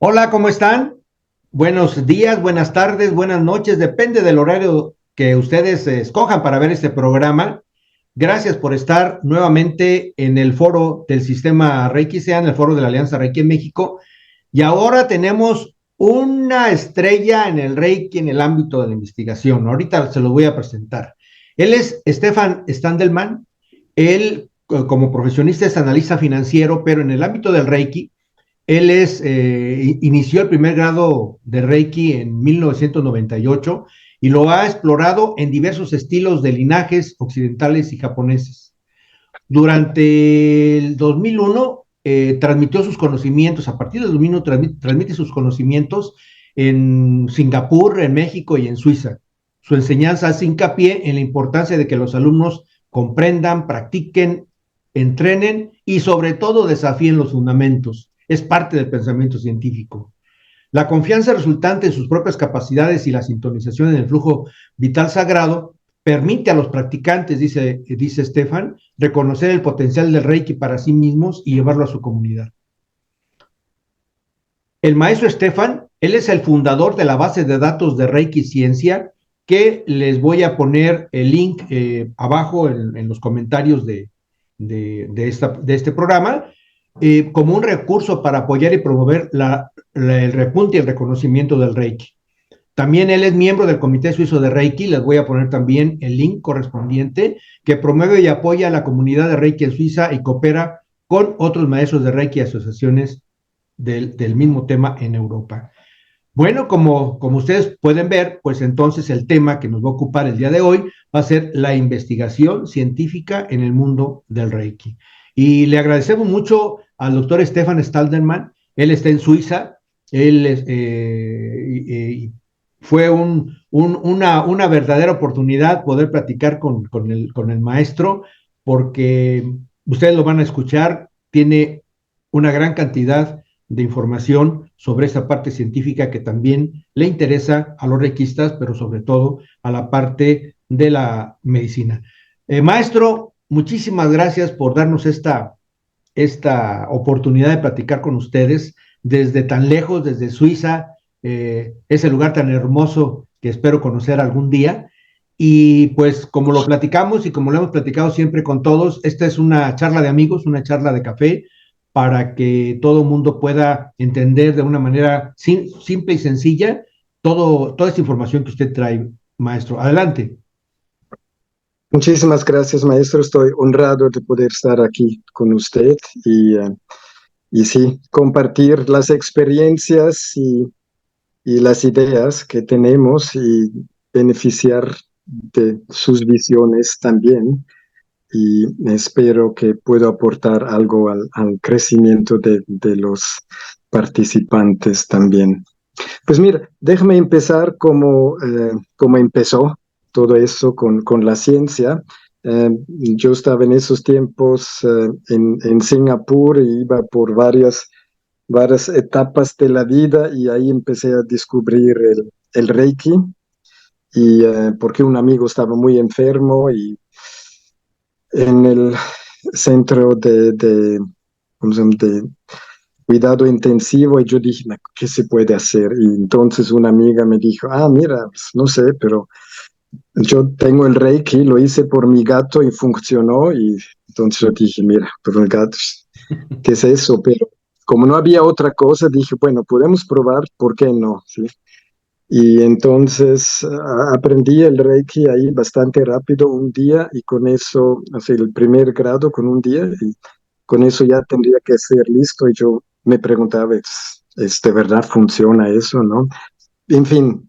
Hola, ¿cómo están? Buenos días, buenas tardes, buenas noches, depende del horario que ustedes escojan para ver este programa. Gracias por estar nuevamente en el foro del sistema Reiki, sea en el foro de la Alianza Reiki en México. Y ahora tenemos una estrella en el Reiki en el ámbito de la investigación. Ahorita se lo voy a presentar. Él es Stefan Standelman. Él, como profesionista, es analista financiero, pero en el ámbito del Reiki inició el primer grado de Reiki en 1998 y lo ha explorado en diversos estilos de linajes occidentales y japoneses. Durante el 2001 transmitió sus conocimientos, a partir del 2001 transmite sus conocimientos en Singapur, en México y en Suiza. Su enseñanza hace hincapié en la importancia de que los alumnos comprendan, practiquen, entrenen y sobre todo desafíen los fundamentos. Es parte del pensamiento científico. La confianza resultante en sus propias capacidades y la sintonización en el flujo vital sagrado permite a los practicantes, dice Stefan, reconocer el potencial del Reiki para sí mismos y llevarlo a su comunidad. El maestro Stefan, él es el fundador de la base de datos de Reiki Ciencia, que les voy a poner el link abajo en los comentarios de este programa, como un recurso para apoyar y promover el repunte y el reconocimiento del Reiki. También él es miembro del Comité Suizo de Reiki, les voy a poner también el link correspondiente, que promueve y apoya a la comunidad de Reiki en Suiza y coopera con otros maestros de Reiki y asociaciones del mismo tema en Europa. Bueno, como ustedes pueden ver, pues entonces el tema que nos va a ocupar el día de hoy va a ser la investigación científica en el mundo del Reiki. Y le agradecemos mucho al doctor Stefan Stalderman. Él está en Suiza. Fue una verdadera oportunidad poder platicar con el maestro, porque ustedes lo van a escuchar, tiene una gran cantidad de información sobre esa parte científica que también le interesa a los reikistas, pero sobre todo a la parte de la medicina. Maestro, muchísimas gracias por darnos esta oportunidad de platicar con ustedes desde tan lejos, desde Suiza, ese lugar tan hermoso que espero conocer algún día. Y pues como lo platicamos y como lo hemos platicado siempre con todos, esta es una charla de amigos, una charla de café, para que todo el mundo pueda entender de una manera simple y sencilla toda esta información que usted trae, maestro. Adelante. Muchísimas gracias, maestro. Estoy honrado de poder estar aquí con usted y sí, compartir las experiencias y las ideas que tenemos y beneficiar de sus visiones también. Y espero que pueda aportar algo al crecimiento de los participantes también. Pues mira, déjame empezar como empezó todo eso con la ciencia. Yo estaba en esos tiempos en Singapur e iba por varias etapas de la vida y ahí empecé a descubrir el Reiki y porque un amigo estaba muy enfermo y en el centro ¿cómo se llama? De cuidado intensivo y yo dije, "No, ¿qué se puede hacer?" Y entonces una amiga me dijo, mira, pues, no sé, pero yo tengo el Reiki, lo hice por mi gato y funcionó y entonces yo dije, mira, pero el gato, ¿qué es eso? Pero como no había otra cosa, dije, bueno, podemos probar, ¿por qué no? ¿Sí? Y entonces aprendí el Reiki ahí bastante rápido un día y con eso, o sea, el primer grado con un día y con eso ya tendría que ser listo y yo me preguntaba, ¿es de verdad funciona eso, no? En fin,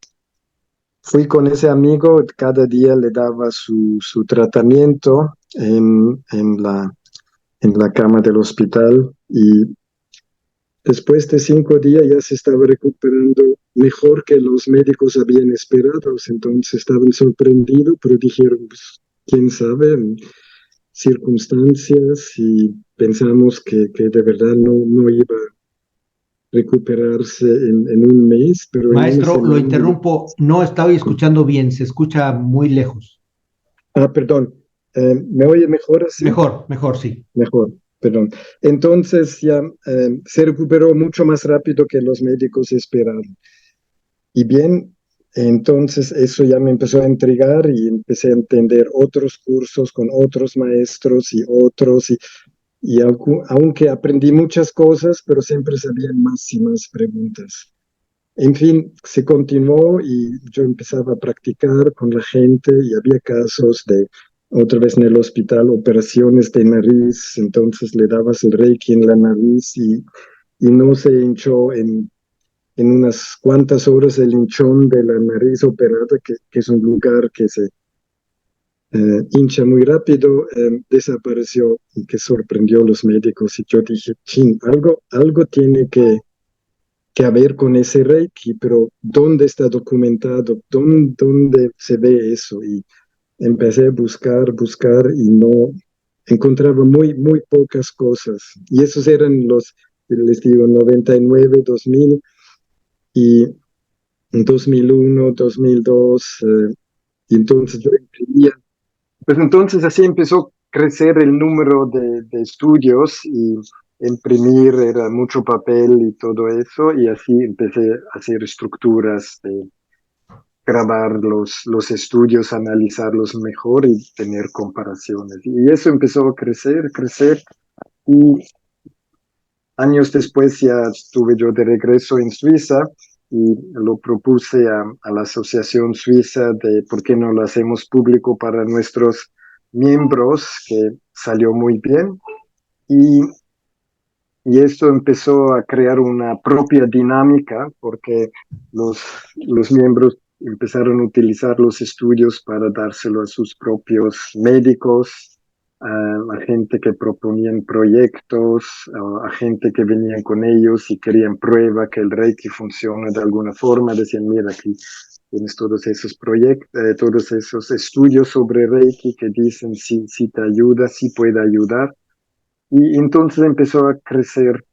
fui con ese amigo, cada día le daba su tratamiento en la cama del hospital y después de 5 días ya se estaba recuperando mejor que los médicos habían esperado, entonces estaban sorprendidos, pero dijeron, pues, quién sabe, circunstancias y pensamos que de verdad no iba a recuperarse en un mes, pero en una Maestro, lo semana. interrumpo, no estaba escuchando bien, se escucha muy lejos. Perdón, ¿me oye mejor así? Mejor, mejor, sí. Mejor. Perdón. Entonces ya se recuperó mucho más rápido que los médicos esperaron. Y bien, entonces eso ya me empezó a intrigar y empecé a entender otros cursos con otros maestros y otros, y aunque aprendí muchas cosas, pero siempre sabían más y más preguntas. En fin, se continuó y yo empezaba a practicar con la gente y había casos de, otra vez en el hospital, operaciones de nariz, entonces le dabas el Reiki en la nariz y no se hinchó en unas cuantas horas el hinchón de la nariz operada, que es un lugar que se hincha muy rápido, desapareció y que sorprendió a los médicos. Y yo dije, chin, algo tiene que haber con ese Reiki, pero ¿dónde está documentado? ¿Dónde se ve eso? Y empecé a buscar y no encontraba muy pocas cosas. Y esos eran los, les digo, 99, 2000 y 2001, 2002, y entonces yo imprimía. Pues entonces así empezó a crecer el número de estudios y imprimir era mucho papel y todo eso, y así empecé a hacer estructuras de grabar los estudios, analizarlos mejor y tener comparaciones. Y eso empezó a crecer, y años después ya estuve yo de regreso en Suiza y lo propuse a la Asociación Suiza de por qué no lo hacemos público para nuestros miembros, que salió muy bien. Y, y esto empezó a crear una propia dinámica porque los, los miembros empezaron a utilizar los estudios para dárselo a sus propios médicos, a gente que proponían proyectos, a gente que venían con ellos y querían prueba que el Reiki funciona de alguna forma. Decían, mira, aquí tienes todos esos proyectos, todos esos estudios sobre Reiki que dicen si te ayuda, si puede ayudar. Y entonces empezó a crecer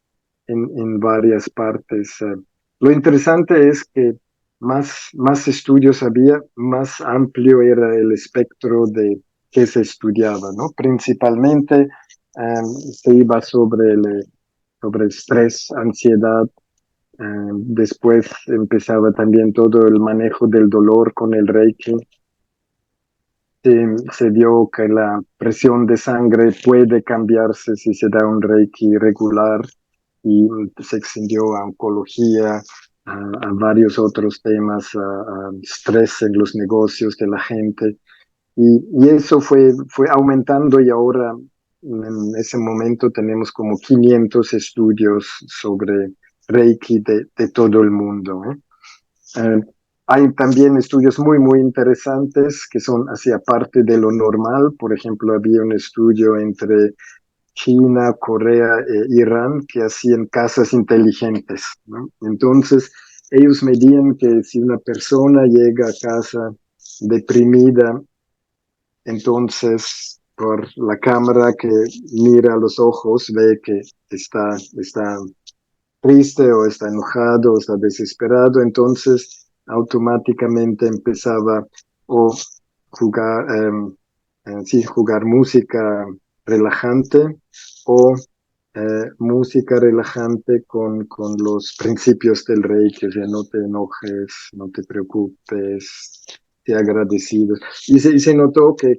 en varias partes. Lo interesante es que más estudios había, más amplio era el espectro de qué se estudiaba, ¿no? Principalmente se iba sobre estrés, ansiedad. Después empezaba también todo el manejo del dolor con el Reiki. Se vio que la presión de sangre puede cambiarse si se da un Reiki regular, y se extendió a oncología, a varios otros temas, a estrés en los negocios de la gente. Y eso fue aumentando, y ahora en ese momento tenemos como 500 estudios sobre Reiki de todo el mundo, ¿eh? Eh, Hay también estudios muy interesantes que son hacia parte de lo normal. Por ejemplo, había un estudio entre China, Corea e Irán que hacían casas inteligentes, ¿no? Entonces, ellos medían que si una persona llega a casa deprimida, entonces por la cámara que mira a los ojos ve que está triste o está enojado o está desesperado, entonces automáticamente empezaba o jugar, sí, jugar música relajante o música relajante con los principios del Reiki, o sea, no te enojes, no te preocupes, te agradecido. Y se notó que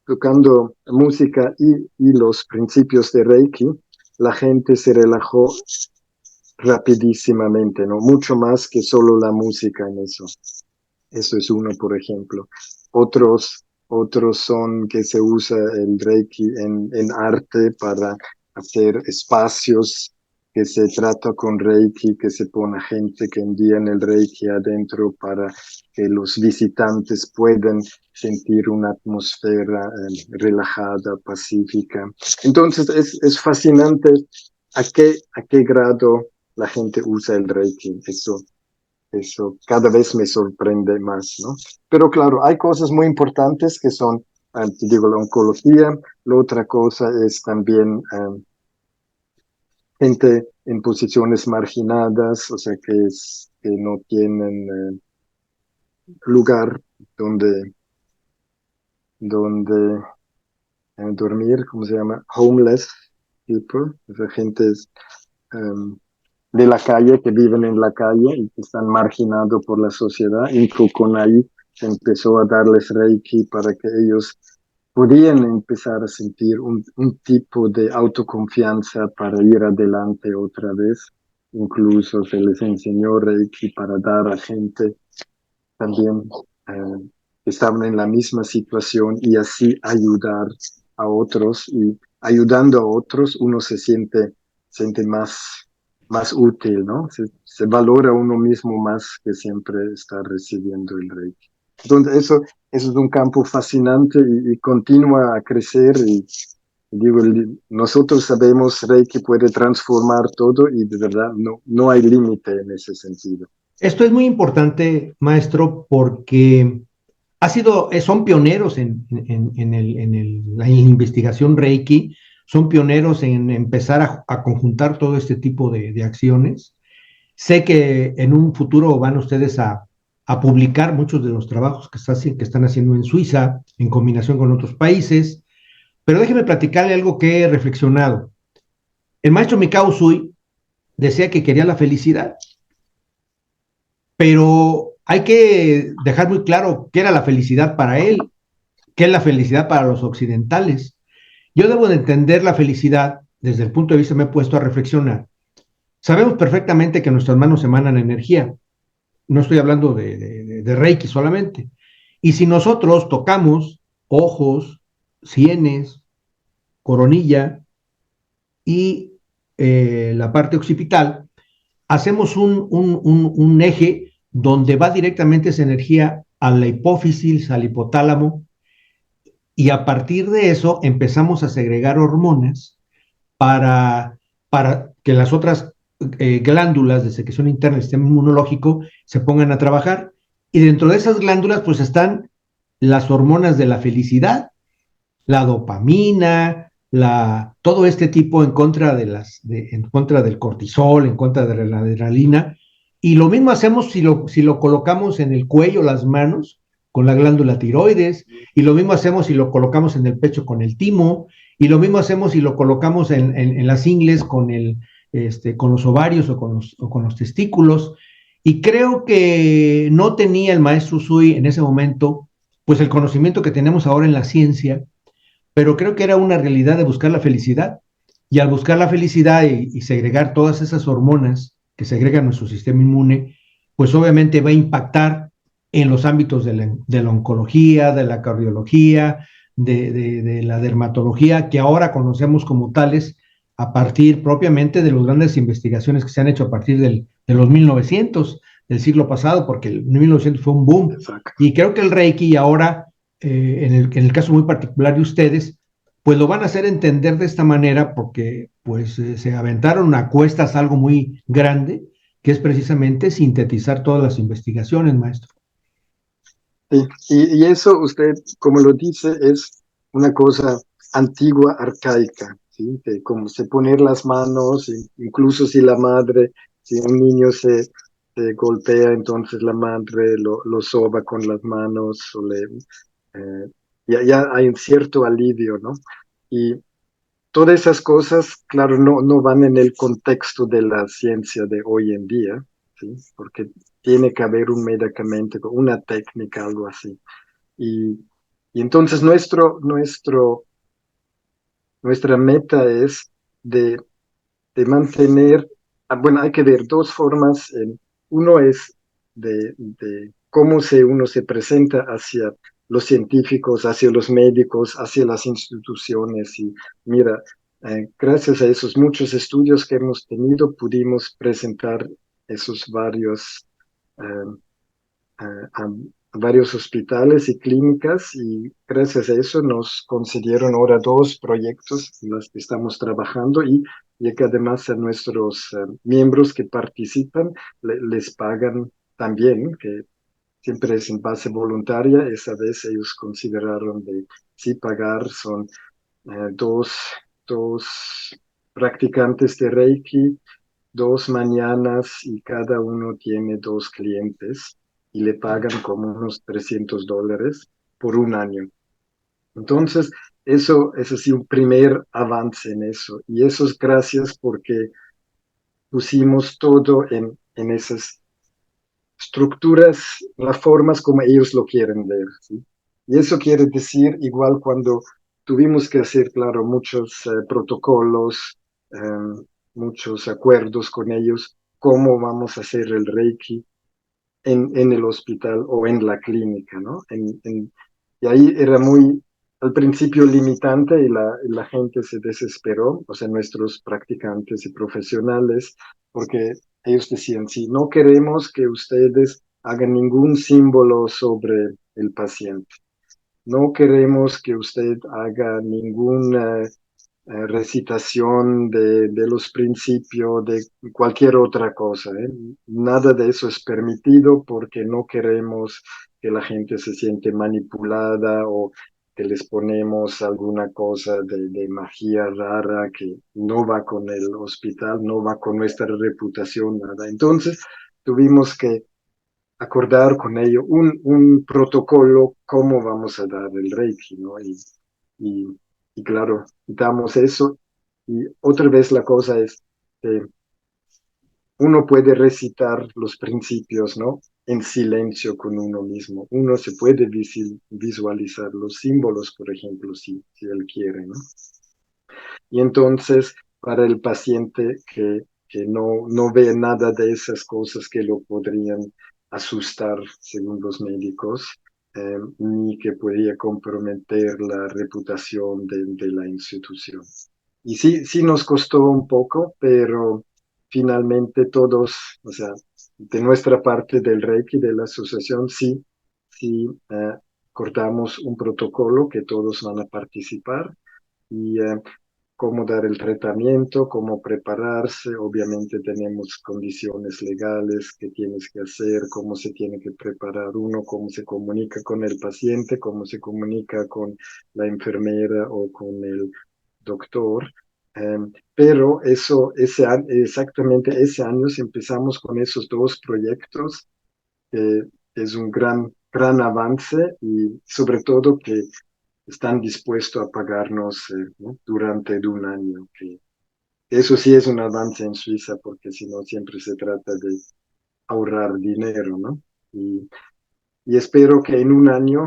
tocando música y los principios de Reiki, la gente se relajó rapidísimamente, ¿no? Mucho más que solo la música en eso. Eso es uno, por ejemplo. Otros son que se usa el Reiki en arte para hacer espacios que se trata con Reiki, que se pone gente que envían el Reiki adentro para que los visitantes puedan sentir una atmósfera relajada, pacífica. Entonces es fascinante a qué grado la gente usa el Reiki. Eso cada vez me sorprende más, ¿no? Pero claro, hay cosas muy importantes que son, te digo, la oncología. La otra cosa es también gente en posiciones marginadas, o sea, que no tienen lugar donde dormir, ¿cómo se llama? Homeless. people, esa gente de la calle, que viven en la calle y que están marginados por la sociedad. Y con ahí se empezó a darles Reiki para que ellos podían empezar a sentir un tipo de autoconfianza para ir adelante otra vez. Incluso se les enseñó Reiki para dar a gente también que estaban en la misma situación y así ayudar a otros. Y ayudando a otros uno siente más útil, ¿no? Se valora uno mismo más que siempre está recibiendo el Reiki. Entonces eso es un campo fascinante y continúa a crecer y digo, nosotros sabemos Reiki puede transformar todo y de verdad no hay límite en ese sentido. Esto es muy importante, maestro, porque son pioneros la investigación Reiki, son pioneros en empezar a conjuntar todo este tipo de acciones. Sé que en un futuro van ustedes a publicar muchos de los trabajos que están haciendo en Suiza en combinación con otros países, pero déjeme platicarle algo que he reflexionado. El maestro Mikao Usui decía que quería la felicidad, pero hay que dejar muy claro qué era la felicidad para él, qué es la felicidad para los occidentales. Yo debo de entender la felicidad desde el punto de vista, me he puesto a reflexionar. Sabemos perfectamente que nuestras manos emanan energía. No estoy hablando de Reiki solamente. Y si nosotros tocamos ojos, sienes, coronilla y la parte occipital, hacemos un eje donde va directamente esa energía a la hipófisis, al hipotálamo, y a partir de eso empezamos a segregar hormonas para, para que las otras glándulas de secreción interna del sistema inmunológico se pongan a trabajar. Y dentro de esas glándulas pues están las hormonas de la felicidad, la dopamina, todo este tipo en contra, en contra del cortisol, en contra de la adrenalina. Y lo mismo hacemos si lo colocamos en el cuello, las manos, con la glándula tiroides, y lo mismo hacemos si lo colocamos en el pecho con el timo, y lo mismo hacemos si lo colocamos en las ingles con los ovarios o con los testículos. Y creo que no tenía el maestro Sui en ese momento, pues el conocimiento que tenemos ahora en la ciencia, pero creo que era una realidad de buscar la felicidad. Y al buscar la felicidad y segregar todas esas hormonas que segrega nuestro sistema inmune, pues obviamente va a impactar en los ámbitos de la oncología, de la cardiología, de la dermatología, que ahora conocemos como tales a partir propiamente de las grandes investigaciones que se han hecho a partir de los 1900 del siglo pasado, porque el 1900 fue un boom. Exacto. Y creo que el Reiki ahora en el caso muy particular de ustedes, pues lo van a hacer entender de esta manera porque pues se aventaron a cuestas algo muy grande, que es precisamente sintetizar todas las investigaciones, maestro. Sí, y eso usted, como lo dice, es una cosa antigua, arcaica, ¿sí? De como se poner las manos, incluso si la madre, si un niño se golpea, entonces la madre lo soba con las manos, ya hay un cierto alivio, ¿no? Y todas esas cosas, claro, no van en el contexto de la ciencia de hoy en día, ¿sí? Porque tiene que haber un medicamento, una técnica, algo así. Y, y entonces nuestra meta es de mantener, bueno, hay que ver dos formas. Uno es de cómo uno se presenta hacia los científicos, hacia los médicos, hacia las instituciones. Y mira, gracias a esos muchos estudios que hemos tenido, pudimos presentar esos eh, a varios hospitales y clínicas y gracias a eso nos concedieron ahora dos proyectos en los que estamos trabajando y que además a nuestros miembros que participan les pagan también, que siempre es en base voluntaria. Esa vez ellos consideraron de sí pagar, son dos practicantes de Reiki, 2 mañanas y cada uno tiene 2 clientes y le pagan como unos $300 por un año. Entonces, Eso es así un primer avance en eso. Y eso es gracias porque pusimos todo en esas estructuras, las formas como ellos lo quieren ver, ¿sí? Y eso quiere decir, igual cuando tuvimos que hacer, claro, muchos protocolos, muchos acuerdos con ellos, cómo vamos a hacer el Reiki en el hospital o en la clínica, ¿no? Y ahí era muy, al principio limitante y la gente se desesperó, o sea, nuestros practicantes y profesionales, porque ellos decían, sí, no queremos que ustedes hagan ningún símbolo sobre el paciente. No queremos que usted haga ninguna recitación de los principios, de cualquier otra cosa, ¿eh? Nada de eso es permitido porque no queremos que la gente se siente manipulada o que les ponemos alguna cosa de magia rara que no va con el hospital, no va con nuestra reputación, nada. Entonces tuvimos que acordar con ello un protocolo, cómo vamos a dar el Reiki, ¿no? Y, y claro, damos eso. Y otra vez la cosa es que uno puede recitar los principios, ¿no? En silencio con uno mismo. Uno se puede visualizar los símbolos, por ejemplo, si él quiere, ¿no? Y entonces, para el paciente que no ve nada de esas cosas que lo podrían asustar, según los médicos, ni que podría comprometer la reputación de la institución. Y sí, sí nos costó un poco, pero finalmente todos, o sea, de nuestra parte del Reiki, de la asociación, sí, sí, cortamos un protocolo que todos van a participar y cómo dar el tratamiento, cómo prepararse. Obviamente tenemos condiciones legales que tienes que hacer, cómo se tiene que preparar uno, cómo se comunica con el paciente, cómo se comunica con la enfermera o con el doctor. Pero exactamente ese año empezamos con esos dos proyectos, que es un gran avance y sobre todo que están dispuestos a pagarnos ¿no? Durante un año. Que eso sí es un avance en Suiza, porque si no siempre se trata de ahorrar dinero, ¿no? Y espero que en un año,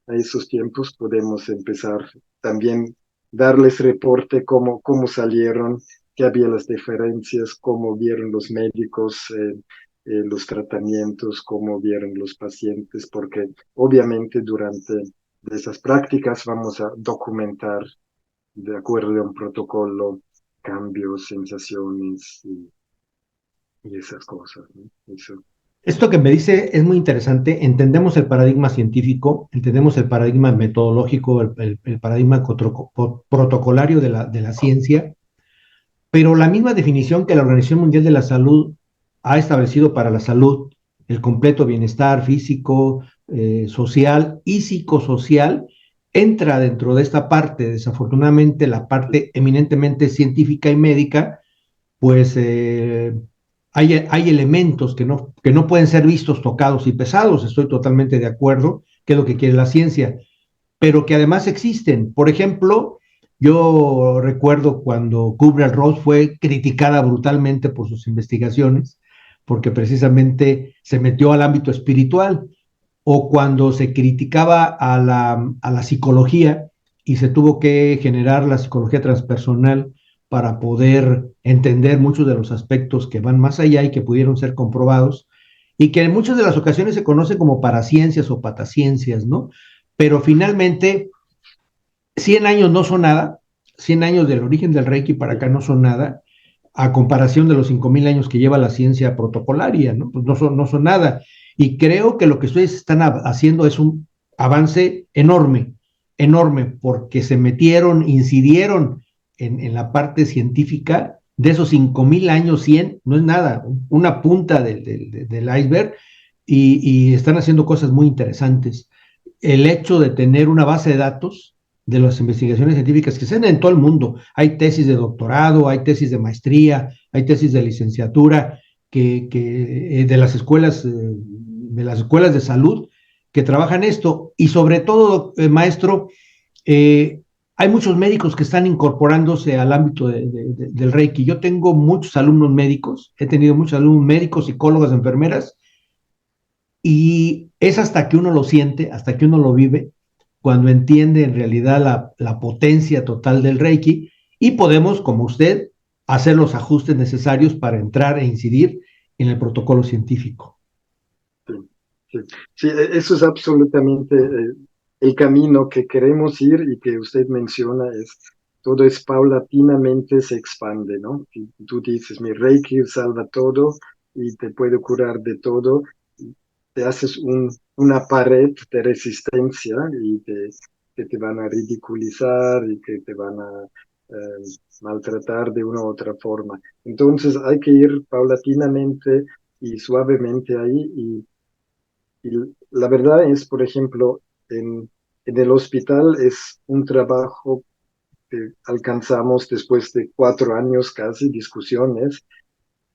a esos tiempos, podemos empezar también darles reporte cómo salieron, qué había las diferencias, cómo vieron los médicos los tratamientos, cómo vieron los pacientes, porque obviamente durante esas prácticas vamos a documentar de acuerdo a un protocolo cambios, sensaciones y esas cosas, ¿no? Eso. Esto que me dice es muy interesante. Entendemos el paradigma científico, entendemos el paradigma metodológico, el paradigma protocolario de la ciencia, pero la misma definición que la Organización Mundial de la Salud ha establecido para la salud, el completo bienestar físico, social y psicosocial, entra dentro de esta parte. Desafortunadamente, la parte eminentemente científica y médica, pues hay elementos que no pueden ser vistos, tocados y pesados. Estoy totalmente de acuerdo, que es lo que quiere la ciencia, pero que además existen. Por ejemplo, yo recuerdo cuando Kubler-Ross fue criticada brutalmente por sus investigaciones, porque precisamente se metió al ámbito espiritual, o cuando se criticaba a la psicología y se tuvo que generar la psicología transpersonal para poder entender muchos de los aspectos que van más allá y que pudieron ser comprobados, y que en muchas de las ocasiones se conoce como paraciencias o pataciencias, ¿no? Pero finalmente 100 años no son nada, 100 años del origen del Reiki para acá no son nada, a comparación de los 5.000 años que lleva la ciencia protocolaria, ¿no? Pues no son nada. Y creo que lo que ustedes están haciendo es un avance enorme, enorme, porque se metieron, incidieron en la parte científica de esos 5.000 años, 100, no es nada, una punta del iceberg, y están haciendo cosas muy interesantes. El hecho de tener una base de datos de las investigaciones científicas que se hacen en todo el mundo. Hay tesis de doctorado, hay tesis de maestría, hay tesis de licenciatura de las escuelas de salud que trabajan esto. Y sobre todo, maestro, eh, hay muchos médicos que están incorporándose al ámbito del Reiki. Yo tengo muchos alumnos médicos, he tenido muchos alumnos médicos, psicólogos, enfermeras, y es hasta que uno lo siente, hasta que uno lo vive, cuando entiende en realidad la potencia total del Reiki y podemos, como usted, hacer los ajustes necesarios para entrar e incidir en el protocolo científico. Sí, sí, sí, eso es absolutamente el camino que queremos ir y que usted menciona es, todo es paulatinamente se expande, ¿no? Y tú dices, mi Reiki salva todo y te puede curar de todo, y te haces una pared de resistencia y que te van a ridiculizar y que te van a maltratar de una u otra forma. Entonces hay que ir paulatinamente y suavemente ahí y la verdad es, por ejemplo, en el hospital es un trabajo que alcanzamos después de 4 años casi, discusiones,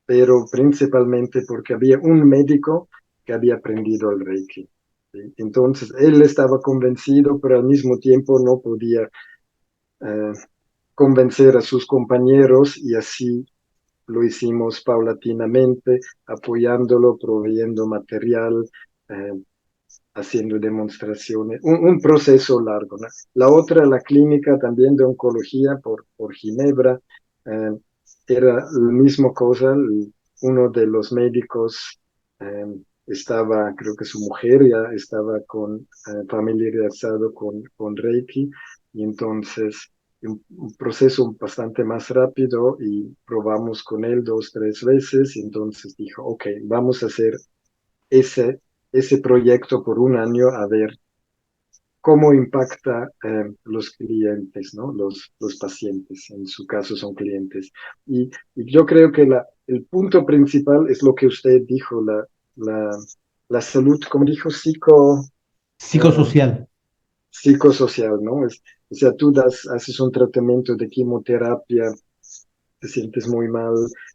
pero principalmente porque había un médico que había aprendido el Reiki. ¿Sí? Entonces, él estaba convencido, pero al mismo tiempo no podía eh, convencer a sus compañeros y así lo hicimos paulatinamente, apoyándolo, proveyendo material, eh, haciendo demostraciones, un proceso largo, ¿no? La otra, la clínica también de oncología por Ginebra, eh, era la misma cosa, uno de los médicos estaba, creo que su mujer ya estaba familiarizado con Reiki, y entonces un proceso bastante más rápido y probamos con él 2, 3 veces, y entonces dijo, ok, vamos a hacer ese, ese proyecto por un año a ver cómo impacta los clientes, ¿no? Los pacientes, en su caso son clientes. Y yo creo que el punto principal es lo que usted dijo, la, la salud, como dijo, eh, Psicosocial. psicosocial, ¿no? O sea, haces un tratamiento de quimioterapia, te sientes muy mal,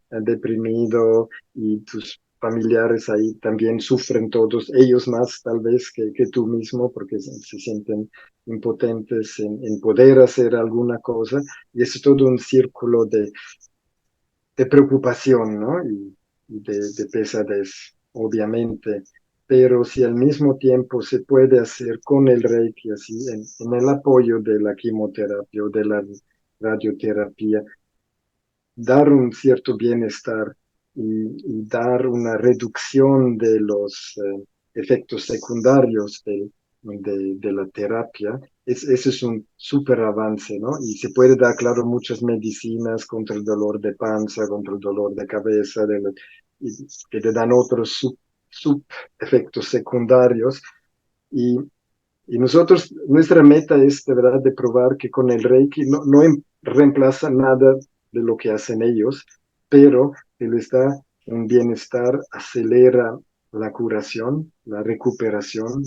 deprimido y tus familiares ahí también sufren todos, ellos más tal vez que tú mismo, porque se sienten impotentes en poder hacer alguna cosa, y es todo un círculo de preocupación, ¿no? Y de pesadez, obviamente. Pero si al mismo tiempo se puede hacer con el Reiki, así, en el apoyo de la quimioterapia o de la radioterapia, dar un cierto bienestar y dar una reducción de los efectos secundarios de la terapia, ese es un súper avance, ¿no? Y se puede dar, claro, muchas medicinas contra el dolor de panza, contra el dolor de cabeza, y que te dan otros sub efectos secundarios. Y, y nosotros, nuestra meta es de verdad de probar que con el Reiki no reemplaza nada de lo que hacen ellos, pero que les da un bienestar, acelera la curación, la recuperación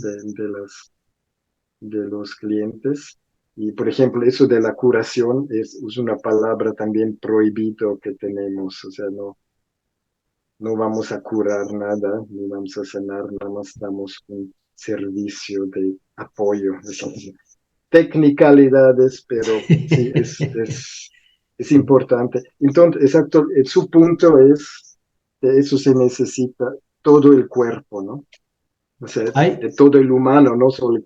de los clientes. Y por ejemplo, eso de la curación es una palabra también prohibido que tenemos, o sea, no vamos a curar nada, ni vamos a sanar, nada más damos un servicio de apoyo. Son technicalidades, pero sí, es importante. Entonces, exacto, su punto es que eso se necesita todo el cuerpo, ¿no? O sea, Hay, de todo el humano, no solo el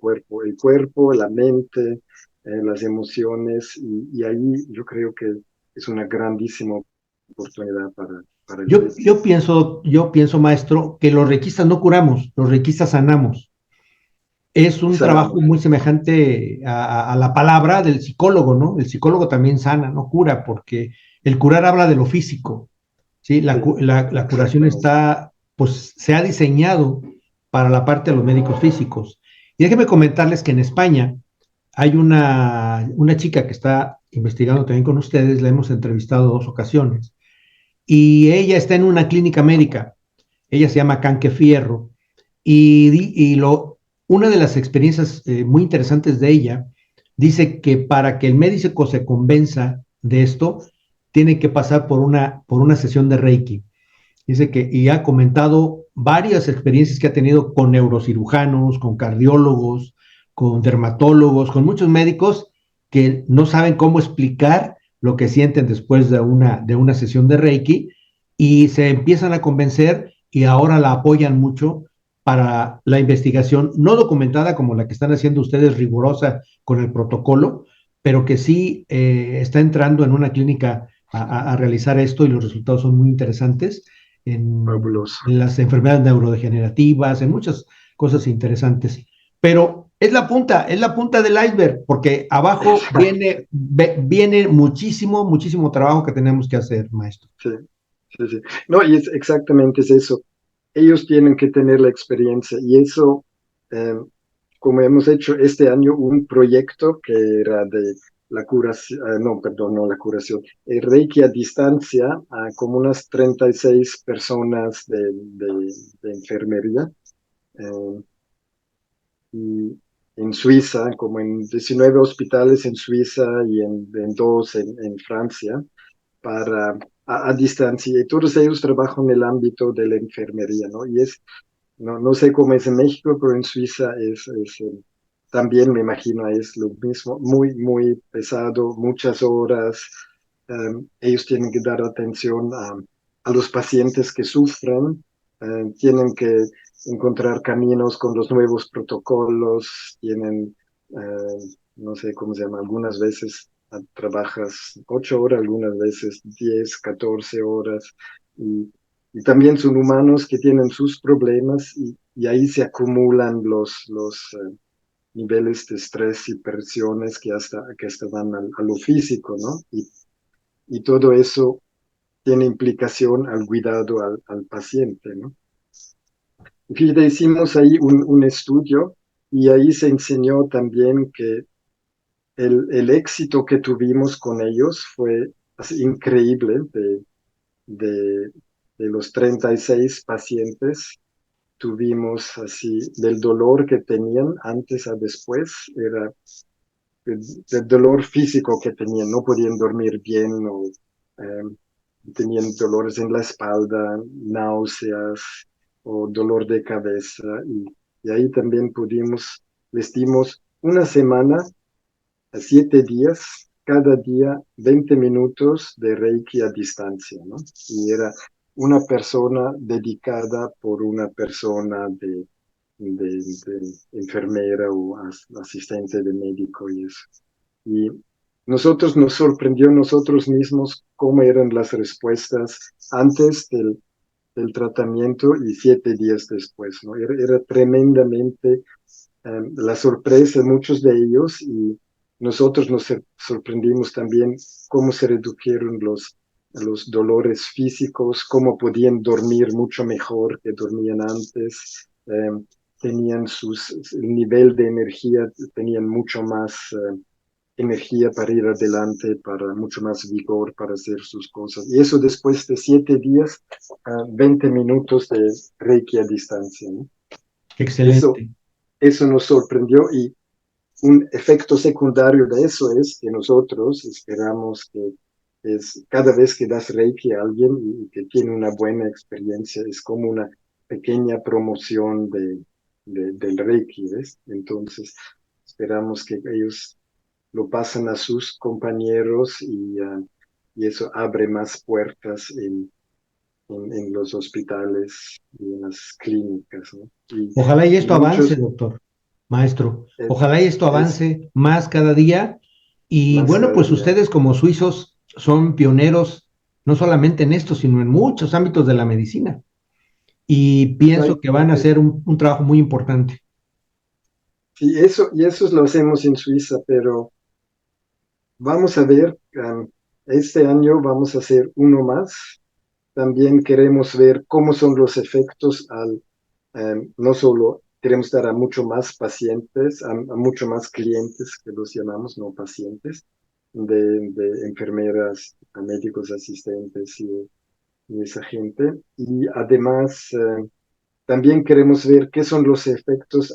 cuerpo, la mente, las emociones, y ahí yo creo que es una grandísima oportunidad para el Reiki. yo pienso, maestro, que los requistas no curamos, los requistas sanamos. Es un trabajo Sanamos. muy semejante a la palabra del psicólogo, ¿no? El psicólogo también sana, no cura, porque el curar habla de lo físico, ¿sí? Sí, La curación exactamente. está, pues se ha diseñado para la parte de los médicos físicos. Y déjenme comentarles que en España hay una chica que está investigando también con ustedes, la hemos entrevistado 2 ocasiones, y ella está en una clínica médica, ella se llama Canque Fierro, una de las experiencias muy interesantes de ella dice que para que el médico se convenza de esto, tiene que pasar por una sesión de Reiki. Dice que, y ha comentado varias experiencias que ha tenido con neurocirujanos, con cardiólogos, con dermatólogos, con muchos médicos, que no saben cómo explicar lo que sienten después de una sesión de Reiki y se empiezan a convencer y ahora la apoyan mucho para la investigación no documentada como la que están haciendo ustedes, rigurosa con el protocolo, pero que sí está entrando en una clínica a realizar esto y los resultados son muy interesantes Fabuloso. en las enfermedades neurodegenerativas, en muchas cosas interesantes. Pero es la punta del iceberg, porque abajo viene muchísimo, muchísimo trabajo que tenemos que hacer, maestro. Sí, sí, sí. No, y es exactamente es eso. Ellos tienen que tener la experiencia y eso, eh, como hemos hecho este año un proyecto que era de la curación, no, perdón, no la curación, el Reiki a distancia a como unas 36 personas de enfermería. eh, y en Suiza, como en 19 hospitales en Suiza y en dos en Francia para a distancia. Y todos ellos trabajan en el ámbito de la enfermería, ¿no? Y no sé cómo es en México, pero en Suiza también me imagino es lo mismo, muy, muy pesado, muchas horas. Ellos tienen que dar atención a los pacientes que sufren, tienen que encontrar caminos con los nuevos protocolos, tienen, no sé cómo se llama, algunas veces trabajas 8 horas, algunas veces 10, 14 horas. Y, y también son humanos que tienen sus problemas y ahí se acumulan los niveles de estrés y presiones que hasta van a lo físico, ¿no? Y todo eso tiene implicación al cuidado al paciente, ¿no? Fíjate, hicimos ahí un estudio y ahí se enseñó también que el éxito que tuvimos con ellos fue así increíble de, de los 36 pacientes. Tuvimos así del dolor que tenían antes a después, era del dolor físico que tenían, no podían dormir bien o eh, tenían dolores en la espalda, náuseas o dolor de cabeza. Y ahí también les dimos una semana, a 7 días, cada día 20 minutos de Reiki a distancia, ¿no? Y era una persona dedicada por una persona de enfermera o asistente de médico y eso. Y nosotros nos sorprendió nosotros mismos cómo eran las respuestas antes del tratamiento y 7 días después, ¿no? Era tremendamente la sorpresa de muchos de ellos y nosotros nos sorprendimos también cómo se redujeron los dolores físicos, cómo podían dormir mucho mejor que dormían antes, tenían el nivel de energía, tenían mucho más energía para ir adelante, para mucho más vigor para hacer sus cosas. Y eso después de 7 días, 20 minutos de Reiki a distancia, ¿no? Eso, Excelente. eso nos sorprendió y un efecto secundario de eso es que nosotros esperamos que cada vez que das Reiki a alguien y que tiene una buena experiencia, es como una pequeña promoción del Reiki, ¿ves? Entonces, esperamos que ellos lo pasen a sus compañeros y eso abre más puertas en los hospitales y en las clínicas, ¿no? Ojalá y Y esto avance, muchos, doctor, maestro. es, Ojalá y esto es avance más cada día. Y más bueno, cada pues día. ustedes como suizos son pioneros, no solamente en esto, sino en muchos ámbitos de la medicina. Y No, pienso que van a hacer un trabajo muy importante. y eso lo hacemos en Suiza, pero vamos a ver, este año vamos a hacer uno más. También queremos ver cómo son los efectos no solo queremos dar a mucho más pacientes, a mucho más clientes, que los llamamos, no pacientes, de enfermeras, a médicos asistentes y esa gente. Y además, también queremos ver qué son los efectos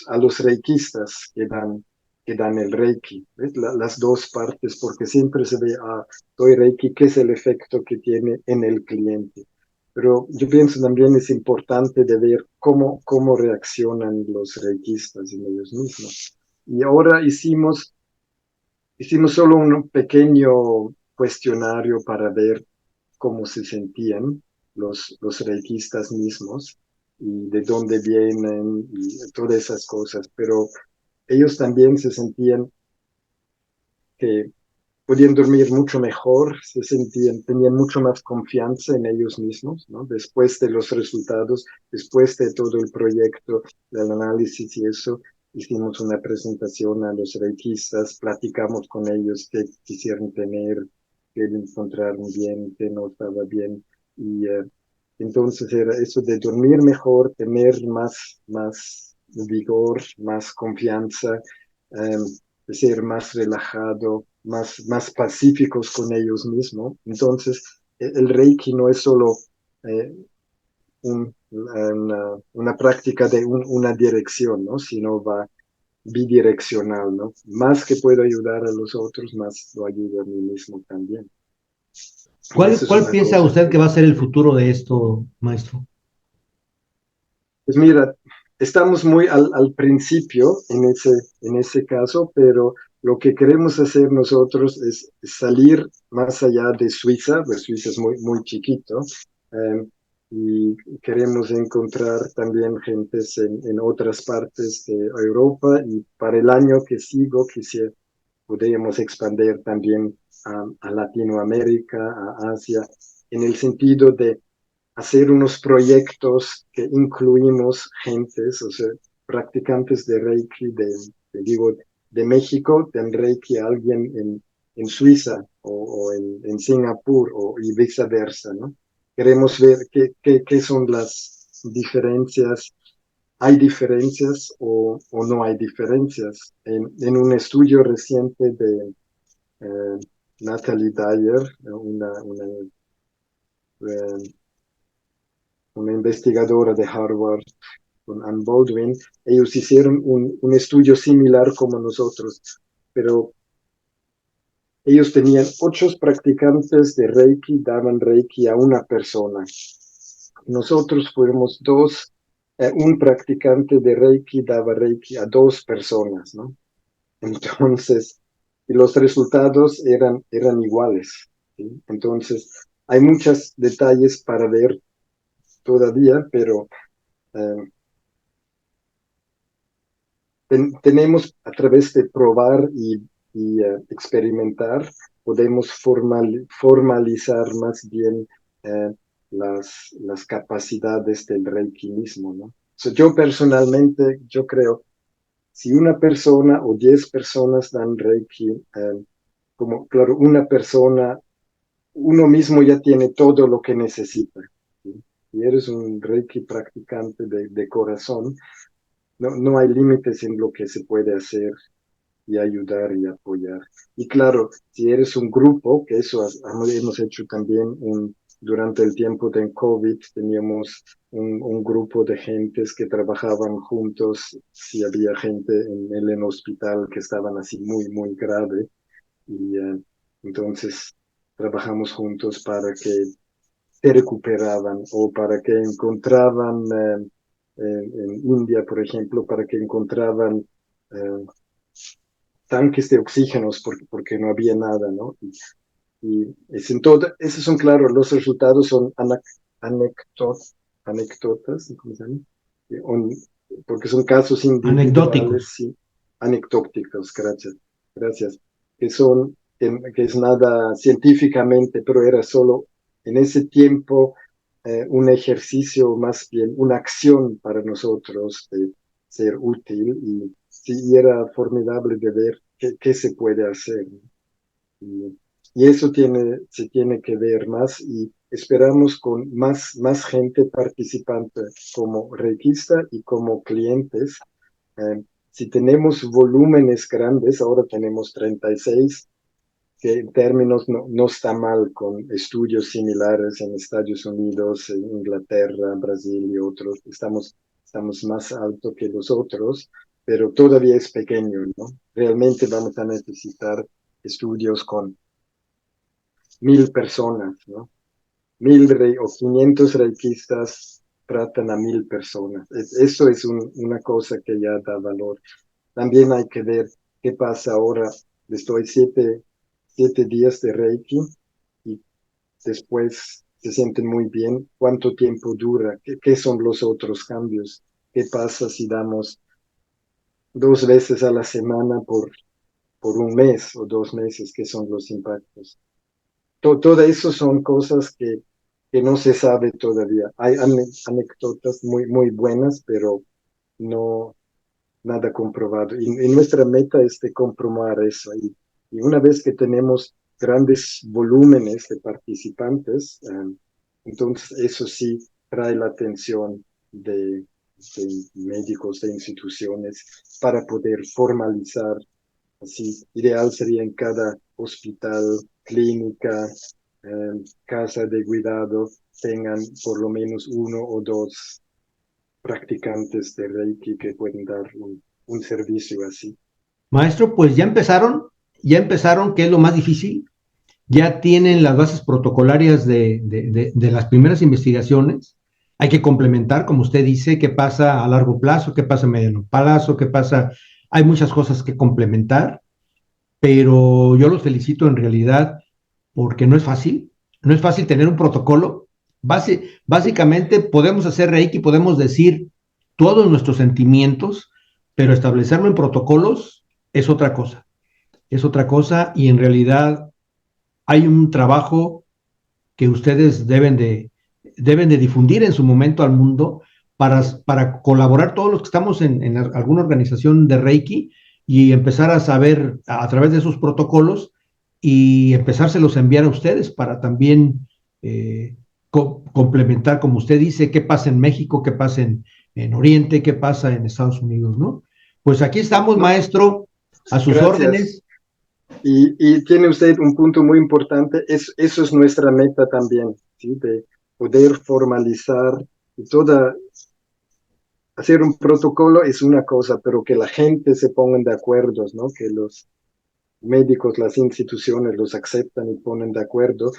a los reikistas que dan el reiki, ¿ves? Las dos partes, porque siempre se ve, doy reiki, qué es el efecto que tiene en el cliente. Pero yo pienso también es importante de ver cómo reaccionan los reikistas en ellos mismos. Y ahora hicimos hicimos solo un pequeño cuestionario para ver cómo se sentían los reikistas mismos y de dónde vienen y todas esas cosas, pero ellos también se sentían que podían dormir mucho mejor, se sentían, tenían mucho más confianza en ellos mismos, ¿no? Después de los resultados, después de todo el proyecto del análisis y eso, hicimos una presentación a los reikistas, platicamos con ellos qué quisieran tener, qué encontraron bien, qué no estaba bien, y entonces era eso de dormir mejor, tener más vigor, más confianza, de ser más relajado, más pacíficos con ellos mismos. Entonces, el Reiki no es solo eh, una práctica de una dirección, ¿no? Sino va bidireccional, ¿no? Más que puedo ayudar a los otros, más lo ayudo a mí mismo también. Y ¿Cuál, eso es cuál una piensa cosa usted que, que va a ser el futuro de esto, maestro? pues mira, estamos muy al principio en ese caso, pero lo que queremos hacer nosotros es salir más allá de Suiza, pues Suiza es muy chiquito, eh, y queremos encontrar también gentes en otras partes de Europa y para el año que sigo quisiera, podríamos expandir también a Latinoamérica, a Asia, en el sentido de hacer unos proyectos que incluimos gentes, o sea, practicantes de Reiki digo, de México, den Reiki a alguien en Suiza o en Singapur y viceversa, ¿no? Queremos ver qué son las diferencias. ¿Hay diferencias o no hay diferencias? En un estudio reciente de Natalie Dyer, eh, una investigadora de Harvard, con Ann Baldwin, ellos hicieron un estudio similar como nosotros, pero ellos tenían 8 practicantes de Reiki, daban Reiki a una persona. Nosotros fuimos dos, un practicante de Reiki daba Reiki a 2 personas, ¿no? Entonces, y los resultados eran iguales, ¿sí? Entonces, hay muchos detalles para ver todavía, pero eh, tenemos a través de probar experimentar, podemos formalizar más bien eh, las capacidades del Reiki mismo, ¿no? So, yo personalmente, yo creo, si una persona o 10 personas dan Reiki, como claro, una persona, uno mismo ya tiene todo lo que necesita, ¿sí? Si eres un Reiki practicante de corazón, no hay límites en lo que se puede hacer y ayudar y apoyar. Y claro, si eres un grupo, que eso hemos hecho también durante el tiempo de COVID, teníamos un grupo de gentes que trabajaban juntos, si había gente en el hospital que estaban así muy grave, y entonces trabajamos juntos para que se recuperaban o para que encontraban en India, por ejemplo, para que encontraban tanques de oxígenos porque no había nada, ¿no? Y es en todo, esos son claros, los resultados son anecdot, anécdotas, ¿cómo se llama? Porque son casos Anecdóticos. individuales, sí, anecdóticos, gracias, que es nada científicamente, pero era solo en ese tiempo un ejercicio, más bien una acción para nosotros de ser útil y sí, era formidable de ver qué se puede hacer. Y, y eso se tiene que ver más y esperamos con más gente participante como requista y como clientes. Si tenemos volúmenes grandes, ahora tenemos 36, que en términos no está mal con estudios similares en Estados Unidos, en Inglaterra, Brasil y otros. Estamos más alto que los otros, pero todavía es pequeño, ¿no? Realmente vamos a necesitar estudios con 1.000 personas, ¿no? 1.000 o 500 reikistas tratan a 1.000 personas. Eso es una cosa que ya da valor. También hay que ver qué pasa ahora. les doy 7 días de Reiki y después se sienten muy bien. ¿Cuánto tiempo dura? ¿Qué son los otros cambios? ¿Qué pasa si damos 2 veces a la semana por un mes o 2 meses? ¿Qué son los impactos? Todo eso son cosas que no se sabe todavía. Hay anécdotas muy buenas, pero no nada comprobado. Y nuestra meta es de comprobar eso. Y una vez que tenemos grandes volúmenes de participantes, entonces eso sí trae la atención de médicos, de instituciones, para poder formalizar. Así, ideal sería en cada hospital, clínica, casa de cuidado, tengan por lo menos uno o dos practicantes de Reiki que pueden dar un servicio así. Maestro, pues ya empezaron, que es lo más difícil, ya tienen las bases protocolarias de las primeras investigaciones. Hay que complementar, como usted dice, qué pasa a largo plazo, qué pasa a mediano plazo, qué pasa. Hay muchas cosas que complementar, pero yo los felicito en realidad porque no es fácil tener un protocolo. Básicamente podemos hacer Reiki, podemos decir todos nuestros sentimientos, pero establecerlo en protocolos es otra cosa y en realidad hay un trabajo que ustedes deben de difundir en su momento al mundo para colaborar todos los que estamos en alguna organización de Reiki y empezar a saber a través de esos protocolos y empezárselos a enviar a ustedes para también complementar, como usted dice, qué pasa en México, qué pasa en Oriente, qué pasa en Estados Unidos, ¿no? Pues aquí estamos, No, maestro, a sus gracias. órdenes. Y tiene usted un punto muy importante, eso es nuestra meta también, ¿sí? De poder formalizar y hacer un protocolo es una cosa, pero que la gente se pongan de acuerdo, ¿no? Que los médicos, las instituciones los aceptan y ponen de acuerdo,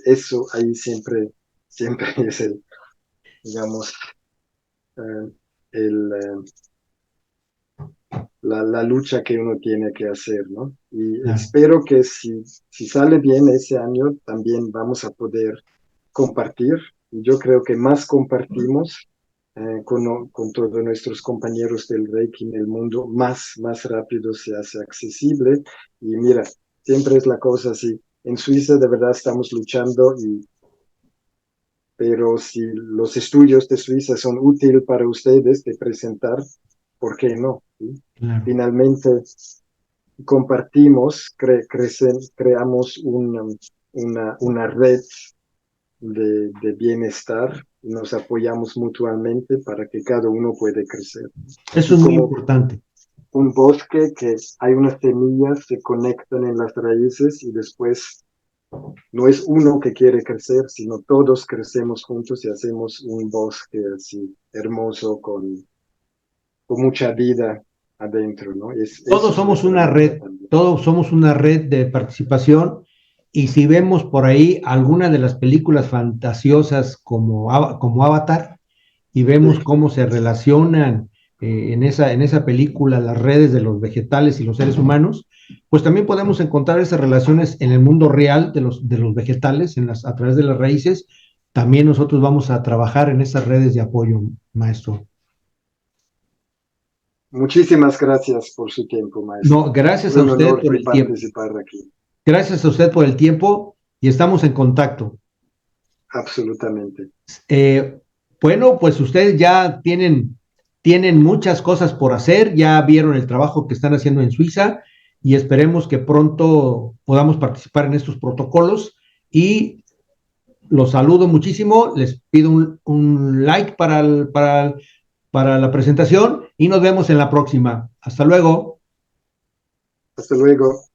eso ahí siempre es digamos, eh, el, la lucha que uno tiene que hacer, ¿no? Y Claro. espero que si sale bien ese año, también vamos a poder compartir. Y yo creo que más compartimos con todos nuestros compañeros del Reiki en el mundo, más rápido se hace accesible. Y mira, siempre es la cosa así. En Suiza de verdad estamos luchando, pero si los estudios de Suiza son útiles para ustedes de presentar, ¿por qué no? ¿Sí? Claro. Finalmente compartimos, creamos una red de bienestar y nos apoyamos mutuamente para que cada uno puede crecer. Eso Así es muy como importante. un bosque que hay unas semillas, se conectan en las raíces y después no es uno que quiere crecer, sino todos crecemos juntos y hacemos un bosque así hermoso con mucha vida adentro, ¿no? Eso Todos es somos nuestra una meta red, también. todos somos una red de participación y si vemos por ahí alguna de las películas fantasiosas como Avatar y Sí, vemos cómo se relacionan en esa película las redes de los vegetales y los seres humanos, pues también podemos encontrar esas relaciones en el mundo real de los vegetales a través de las raíces. También nosotros vamos a trabajar en esas redes de apoyo, maestro. muchísimas gracias por su tiempo, No, maestro. gracias Fue a un usted honor por el tiempo. participar aquí, Gracias a usted por el tiempo y estamos en contacto. absolutamente. Eh, bueno, pues ustedes ya tienen muchas cosas por hacer, ya vieron el trabajo que están haciendo en Suiza y esperemos que pronto podamos participar en estos protocolos y los saludo muchísimo, les pido un like para la presentación y nos vemos en la próxima. Hasta luego. Hasta luego.